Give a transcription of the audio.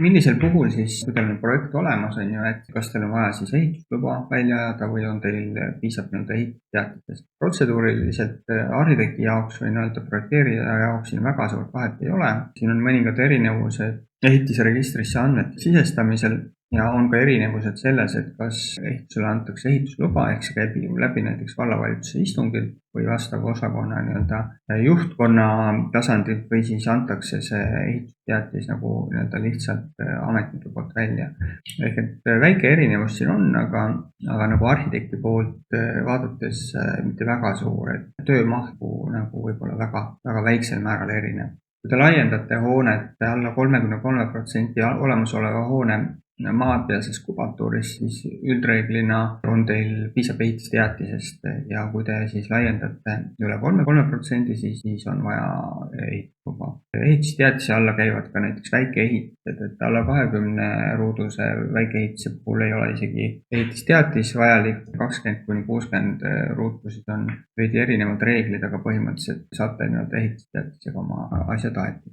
Millisel puhul siis, kui teil on projekt olemas, on ju, et kas teil on vaja siis ehitusluba välja ajada või on teil piisab nii-öelda ehitusteatisest? Protseduuriliselt arhitekti jaoks või nii-öelda projekteerija jaoks siin väga suurt vahet ei ole. Siin on mõningad erinevused ehitisregistrisse andmete sisestamisel ja on ka erinevused selles, et kas ehitusele antakse ehitusluba, ehk see käib läbi näiteks vallavalitsuse istungil või vastava osakonna nii-öelda juhtkonna tasandilt või siis antakse see ehitusteatis nagu nii-öelda lihtsalt ametniku poolt välja. Ehk et väike erinevus siin on, aga nagu arhitekti poolt vaadates mitte väga suur, et töömahtu nagu võib-olla väga väiksel määral erinev. Kui te laiendate hoonet alla 33% olemasoleva hoone maapealses kubatuuris, siis üldreeglina on teil piisab ehitusteatisest ja kui te siis laiendate üle 33%, siis on vaja ehitusluba. Ehitusteatise alla käivad ka näiteks väikeehitused, et alla 20 ruuduse väikeehituse puhul ei ole isegi ehitusteatis vajalik, 20–60 ruutusid on veidi erinevad reeglid, aga põhimõtteliselt saate nii-öelda ehitusteatisega oma asjad aetud.